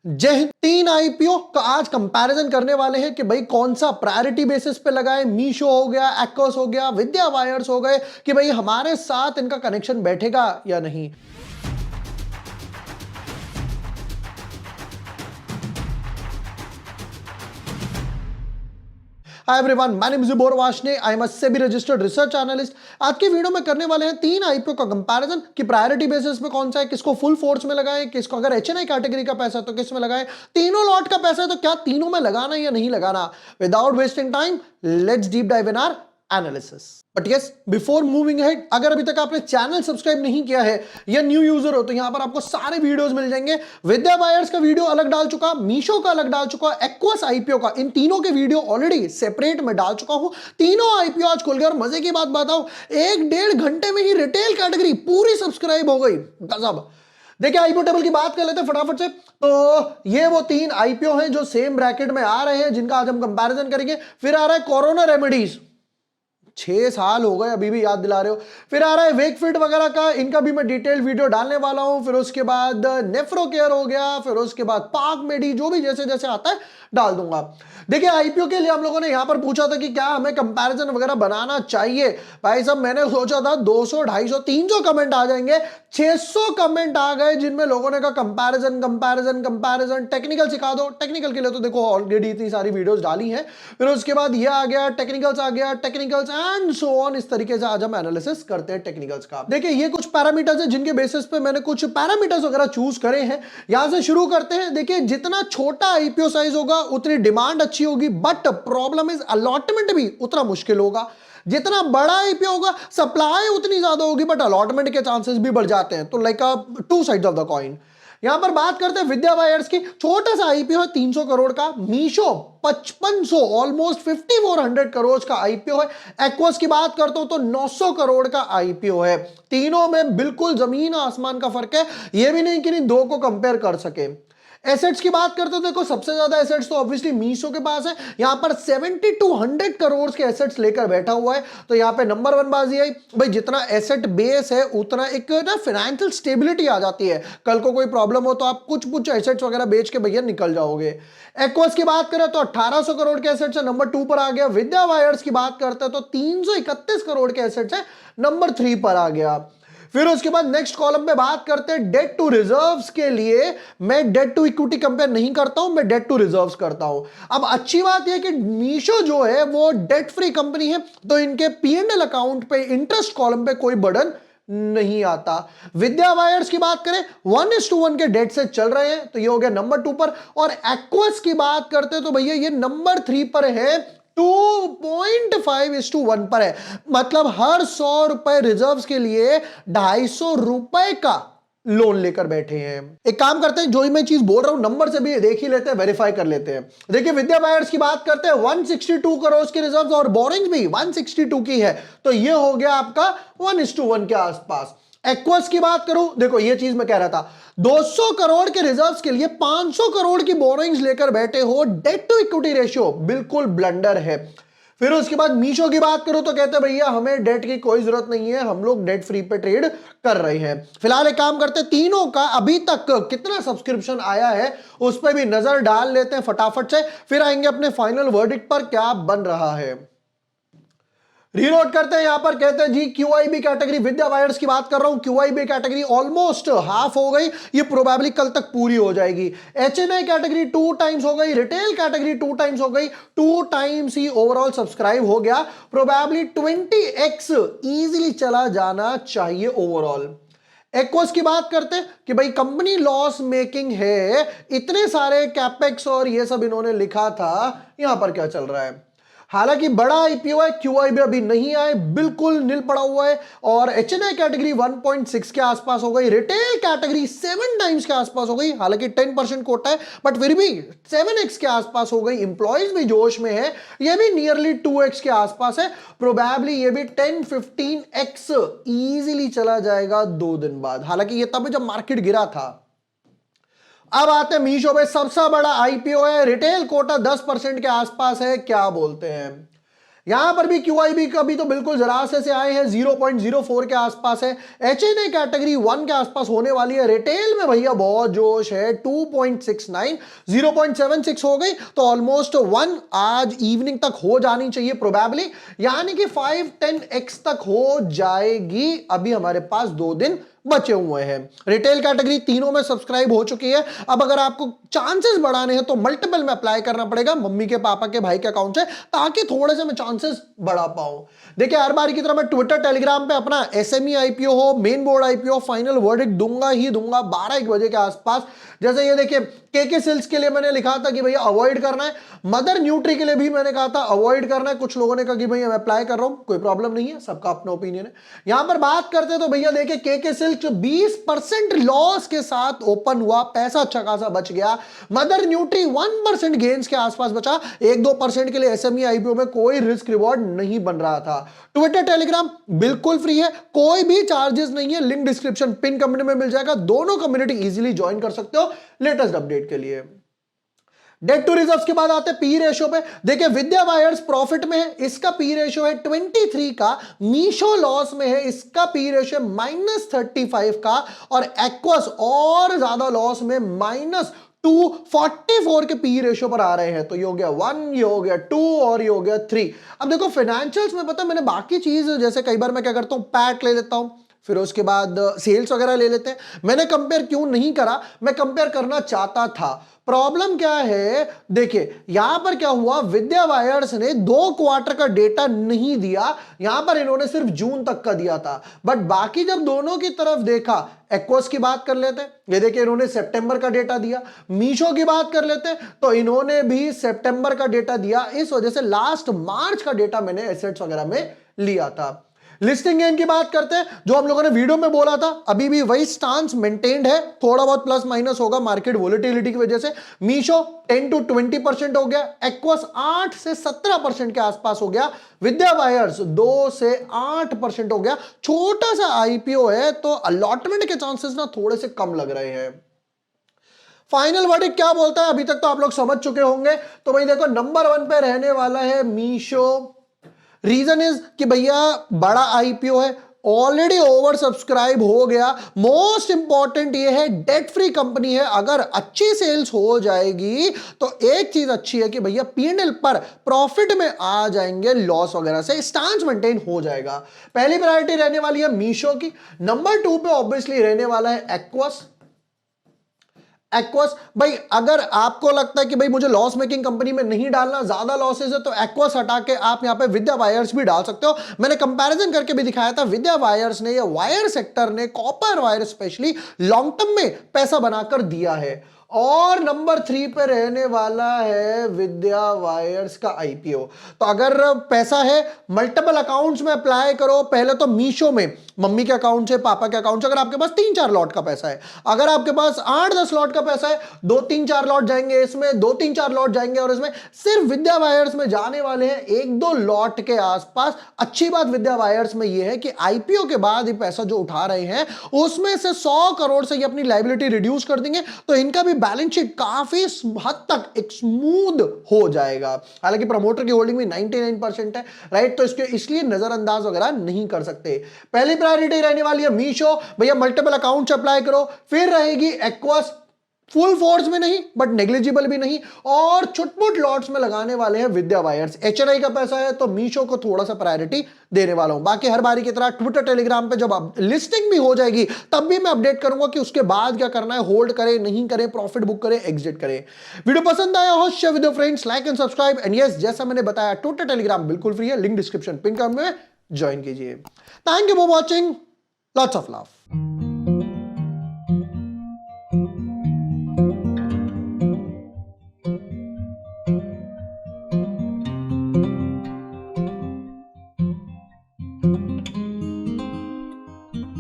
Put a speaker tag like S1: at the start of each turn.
S1: जय हिंद। 3 आईपीओ का आज कंपैरिजन करने वाले हैं कि भाई कौन सा प्रायोरिटी बेसिस पे लगाए। मीशो हो गया, एक्कोस हो गया, विद्या वायर्स हो गए कि भाई हमारे साथ इनका कनेक्शन बैठेगा या नहीं। Hi everyone, my name is bore Washne, I am a SEBI registered research analyst. आज की वीडियो में करने वाले हैं 3 आईपीओ का कंपैरिजन कि प्रायोरिटी बेसिस पे कौन सा है, किसको फुल फोर्स में लगाएं, किसको अगर एचएनआई कैटेगरी का पैसा है तो किस में लगाएं, तीनों लॉट का पैसा है तो क्या तीनों में लगाना या नहीं लगाना। Without wasting time let's deep dive in our analysis. But yes, before moving ahead, अगर अभी तक आपने चैनल सब्सक्राइब नहीं किया है या न्यू यूजर हो तो यहां पर आपको सारे वीडियोस मिल जाएंगे। विद्या बायर्स का वीडियो अलग डाल चुका, मीशो का अलग डाल चुका, एक्वास आईपीओ का, इन तीनों के वीडियो ऑलरेडी सेपरेट में डाल चुका हूं। तीनों आईपीओ आज खुल गए और मजे की बात बताऊं, 1-1.5 घंटे में ही रिटेल कैटेगरी पूरी सब्सक्राइब हो गई। गजब। देखिए आईपीओ टेबल की बात कर लेते हैं फटाफट से। तो ये वो 3 आईपीओ हैं जो सेम ब्रैकेट में आ रहे हैं, जिनका आज हम कंपैरिजन करेंगे। फिर आ रहा है कोरोना रेमेडीज, 6 साल हो गए अभी भी याद दिला रहे हो। फिर आ रहा है वेकफिट वगैरह का, इनका भी मैं डिटेल वीडियो डालने वाला हूं। फिर उसके बाद नेफ्रो केयर हो गया, फिर उसके बाद पाक मेडी, जो भी जैसे जैसे आता है डाल दूंगा। देखिए आईपीओ के लिए हम लोगों ने यहां पर पूछा था कि क्या हमें कंपैरिजन वगैरह बनाना चाहिए। भाई साहब मैंने सोचा था 200, 250, 300 कमेंट आ जाएंगे, 600 कमेंट आ गए जिनमें लोगों ने कहा कंपैरिजन कंपैरिजन कंपैरिजन, टेक्निकल सिखा दो। टेक्निकल के लिए तो देखो ऑलरेडी इतनी सारी वीडियोस डाली हैं। फिर उसके बाद ये आ गया टेक्निकल्स, आ गया टेक्निकल्स एंड सो ऑन। इस तरीके से आज हम एनालिसिस करते हैं टेक्निकल्स का। देखिए ये कुछ पैरामीटर्स हैं जिनके बेसिस पे मैंने कुछ पैरामीटर्स वगैरह चूज करे हैं। यहां से शुरू करते हैं। देखिए जितना छोटा आईपीओ साइज होगा उतनी डिमांड अच्छी होगी, बट प्रॉब्लम इज अलॉटमेंट भी उतना मुश्किल होगा। जितना बड़ा आईपीओ होगा सप्लाई उतनी ज्यादा होगी, बट अलॉटमेंट के चांसेस भी बढ़ जाते हैं। तो like two sides of the coin. यहां पर बात करते हैं विद्या वायर्स की। छोटा सा आईपीओ है 300 करोड़ का। मीशो 5500, ऑलमोस्ट 5400 करोड़ का आईपीओ है। एक्वास की बात करता हूं तो 900 करोड़ का आईपीओ है। तीनों में बिल्कुल जमीन आसमान का फर्क है। यह भी नहीं कि इन दो को कंपेयर कर सके। एसेट्स की बात करते हो, देखो सबसे ज्यादा एसेट्स तो ऑब्वियसली मीशो के पास है। यहां पर 70 to 100 करोड़ के एसेट्स लेकर बैठा हुआ है। तो यहां पे नंबर 1 बाजी आई भाई, जितना एसेट बेस है उतना एक ना फाइनेंशियल स्टेबिलिटी आ जाती है। कल को कोई प्रॉब्लम हो तो आप कुछ कुछ एसेट्स वगैरह बेच के भैया निकल जाओगे। एक्वास की बात करें तो 1800 करोड़ के एसेट्स है, नंबर 2 पर आ गया। विद्या वायर्स की बात करते हैं तो 331 करोड़ के एसेट्स है, नंबर 3 पर आ गया। फिर उसके बाद नेक्स्ट कॉलम पे बात करते हैं डेट टू रिजर्व्स के लिए। मैं डेट टू इक्विटी कंपेयर नहीं करता हूं, मैं डेट टू रिजर्व्स करता हूं। अब अच्छी बात यह कि मीशो जो है वो डेट फ्री कंपनी है, तो इनके पीएनएल अकाउंट पे इंटरेस्ट कॉलम पे कोई बर्डन नहीं आता। विद्या वायर्स की बात करें 1:1 के डेट से चल रहे हैं, तो ये हो गया नंबर 2 पर। और एक्वास की बात करते हैं तो भैया ये नंबर 3 पर है, 2.5:1 पर है। मतलब हर 100 रुपए रिजर्व्स के लिए 250 रुपए का लोन लेकर बैठे हैं। एक काम करते हैं, जो ही मैं चीज बोल रहा हूं नंबर से भी देख ही लेते हैं, वेरीफाई कर लेते हैं। देखिए विद्या बायर्स की बात करते हैं 162 करोड़ की रिजर्व्स और बोरिंग भी 162 की है, तो ये हो गया आपका 1:1 के आसपास। एक्वास की बात करूं, देखो ये चीज मैं कह रहा था, 200 करोड़ के रिजर्व्स के लिए 500 करोड़ की बोरिंग्स लेकर बैठे हो, डेट टू इक्विटी रेशियो बिल्कुल ब्लंडर है। फिर उसके बाद मीशो की बात करूं तो कहते हैं भैया हमें डेट की कोई जरूरत नहीं है, हम लोग डेट फ्री पे ट्रेड कर रहे हैं। फिलहाल एक काम करते हैं, तीनों का अभी तक कितना सब्सक्रिप्शन आया है उस पर भी नजर डाल लेते हैं फटाफट से, फिर आएंगे अपने फाइनल वर्डिक्ट पर क्या बन रहा है। रीलोड करते हैं। यहां पर कहते हैं जी क्यूआईबी कैटेगरी, विद्या वायर्स की बात कर रहा हूं, क्यूआईबी कैटेगरी ऑलमोस्ट हाफ हो गई, ये प्रोबेबली कल तक पूरी हो जाएगी। एचएनआई कैटेगरी 2 टाइम्स हो गई, रिटेल कैटेगरी 2 टाइम्स हो गई, 2 टाइम्स ही ओवरऑल सब्सक्राइब हो गया। प्रोबेबली 20x इजीली चला जाना चाहिए ओवरऑल। एक्वास की बात करते हैं कि भाई कंपनी लॉस मेकिंग है, इतने सारे कैपेक्स और ये सब इन्होंने लिखा था, यहां पर क्या चल रहा है। हालांकि बड़ा आईपीओ है, क्यूआईबी अभी नहीं आए, बिल्कुल नील पड़ा हुआ है। और एचएनआई कैटेगरी 1.6 के आसपास हो गई, रिटेल कैटेगरी 7 टाइम्स के आसपास हो गई, हालांकि 10% कोटा है बट फिर भी 7x के आसपास हो गई। इंप्लॉइज भी जोश में है, ये भी नियरली 2x के आसपास है। प्रोबेबली ये भी 10-15x इजीली चला जाएगा 2 दिन बाद, हालांकि ये तब जब मार्केट गिरा था। अब आते हैं मीशो पे, सबसे बड़ा आईपीओ है, रिटेल कोटा 10% के आसपास है, क्या बोलते हैं। यहां पर भी QIB का भी तो बिल्कुल जरा से आए हैं, 0.04 के आसपास है। HNI कैटेगरी 1 के आसपास होने वाली है। रिटेल में भैया बहुत जोश है, 2.69, 0.76 हो गई तो ऑलमोस्ट 1 आज इवनिंग तक हो जानी चाहिए प्रोबेबली, यानी कि 5-10x तक हो जाएगी। अभी हमारे पास 2 दिन बचे हुए हैं। रिटेल कैटेगरी तीनों में सब्सक्राइब हो चुकी है। अब अगर आपको चांसेस बढ़ाने हैं तो मल्टीपल में अप्लाई करना पड़ेगा, मम्मी के पापा के भाई के अकाउंट से, ताकि थोड़े से मैं चांसेस बढ़ा पाऊं। देखिए हर बार की तरह मैं ट्विटर टेलीग्राम पे अपना SME IPO हो, main board IPO, final verdict दूंगा ही दूंगा 12-1 बजे के आसपास। जैसे ये देखिए KK सिल्क्स के लिए मैंने लिखा था कि भैया अवॉइड करना है, मदर न्यूट्री के लिए भी मैंने कहा था अवॉइड करना है। कुछ लोगों ने कहा कि भैया मैं अप्लाई कर रहा हूं, कोई प्रॉब्लम नहीं है, सबका अपना ओपिनियन है। यहां पर बात करते तो भैया देखिए KK सिल्क 20% लॉस के साथ ओपन हुआ, पैसा अच्छा खासा बच गया। मदर न्यूट्री 1% गेन्स के आसपास बचा, 1-2% के लिए SME IPO में कोई रिस्क रिवॉर्ड नहीं बन रहा था। ट्विटर टेलीग्राम बिल्कुल फ्री है, कोई भी चार्जेस नहीं है, लिंक डिस्क्रिप्शन पिन कमेंट में मिल जाएगा, दोनों कम्युनिटी इजीली ज्वाइन कर सकते हो लेटेस्ट अपडेट के लिए। डेट टू रिजर्व्स के बाद आते हैं पी रेशियो पे। देखिए विद्या वायर्स प्रॉफिट में है, इसका पी रेशियो है 23 का। मीशो लॉस में है, इसका पी रेशियो -35 का। और एक्वस और ज्यादा लॉस में -244 के पी रेशियो पर आ रहे हैं। तो ये हो गया 1, ये हो गया 2 और ये हो गया 3। अब देखो फाइनेंशियल्स में पता है मैंने बाकी चीज, जैसे कई बार मैं क्या करता हूं, पैट ले लेता हूं, फिर उसके बाद सेल्स वगैरह ले लेते हैं। मैंने कंपेयर क्यों नहीं करा, मैं कंपेयर करना चाहता था। प्रॉब्लम क्या है, देखिए यहां पर क्या हुआ, विद्या वायर्स ने 2 क्वार्टर का डेटा नहीं दिया, यहां पर इन्होंने सिर्फ जून तक का दिया था। बट बाकी जब दोनों की तरफ देखा, एक्वस की बात कर लेते हैं, ये देखिए इन्होंने सितंबर का डेटा दिया। मीशो की बात कर लेते हैं तो इन्होंने भी सितंबर का डेटा दिया, इस वजह से लास्ट मार्च का डेटा मैंने एसेट्स वगैरह में लिया था। लिस्टिंग गेन की बात करते हैं, जो हम लोगों ने वीडियो में बोला था, अभी भी वही स्टांस मेंटेन्ड है, थोड़ा बहुत प्लस माइनस होगा मार्केट वोलेटिलिटी की वजह से। मीशो 10 to 20% हो गया, एक्वस 8 से 17% के आसपास हो गया, विद्या वायर्स 2 से 8% हो गया। छोटा सा IPO है तो अलॉटमेंट के चांसेस ना थोड़े से कम लग रहे हैं। फाइनल वर्डिक्ट क्या बोलता है, अभी तक तो आप लोग समझ चुके होंगे। तो भाई देखो नंबर 1 पे रहने वाला है मीशो। रीजन इज कि भैया बड़ा IPO है, ऑलरेडी ओवर सब्सक्राइब हो गया। मोस्ट इंपॉर्टेंट ये है डेट फ्री कंपनी है, अगर अच्छी सेल्स हो जाएगी तो एक चीज अच्छी है कि भैया P&L पर प्रॉफिट में आ जाएंगे, लॉस वगैरह से स्टांस मेंटेन हो जाएगा। पहली प्रायोरिटी रहने वाली है मीशो की। नंबर 2 पे ऑब्वियसली रहने वाला है एक्वस। एक्वस भाई अगर आपको लगता है कि भाई मुझे लॉस मेकिंग कंपनी में नहीं डालना, ज्यादा लॉसेस है, तो एक्वस हटा के आप यहां पे विद्या वायर्स भी डाल सकते हो। मैंने कंपैरिजन करके भी दिखाया था, विद्या वायर्स ने या वायर सेक्टर ने, copper wire specially long term में पैसा बनाकर दिया है। और नंबर 3 पे रहने वाला है विद्या वायर्स का IPO। तो अगर पैसा है मल्टीपल अकाउंट्स में अप्लाई करो। पहले तो मीशो में मम्मी के अकाउंट से, पापा के अकाउंट से, अगर आपके पास 3-4 लॉट का पैसा है, अगर आपके पास 8-10 लॉट का पैसा है, 2-3-4 लॉट जाएंगे इसमें, 2-3-4 लॉट जाएंगे और इसमें सिर्फ विद्या वायर्स में जाने वाले हैं 1-2 लॉट के आसपास। अच्छी बात विद्या वायर्स में यह है कि IPO के बाद ये पैसा जो उठा रहे हैं उसमें से 100 करोड़ से ये अपनी लायबिलिटी रिड्यूस कर देंगे, तो इनका भी बैलेंस शीट काफी हद तक एक स्मूथ हो जाएगा। हालांकि प्रमोटर की होल्डिंग भी 99% है, राइट, तो इसके इसलिए नजरअंदाज वगैरह नहीं कर सकते। पहली प्रायोरिटी रहने वाली है मीशो, भैया मल्टीपल अकाउंट अप्लाई करो। फिर रहेगी एक्वस, फुल फोर्स में नहीं बट नेग्लिजिबल भी नहीं, और छुटपुट लॉट्स में लगाने वाले हैं विद्या वायर्स। HNI का पैसा है तो मीशो को थोड़ा सा प्रायोरिटी देने वाला हूं। बाकी हर बारी की तरह ट्विटर टेलीग्राम पे जब लिस्टिंग भी हो जाएगी तब भी मैं अपडेट करूंगा कि उसके बाद क्या करना है, होल्ड करें नहीं करें, प्रॉफिट बुक करें, एग्जिट करें। वीडियो पसंद आया हो share with your friends, like and subscribe, and yes जैसा मैंने बताया ट्विटर टेलीग्राम बिल्कुल फ्री है, लिंक डिस्क्रिप्शन पिन कमेंट में ज्वाइन कीजिए। Thank you for watching, lots of love.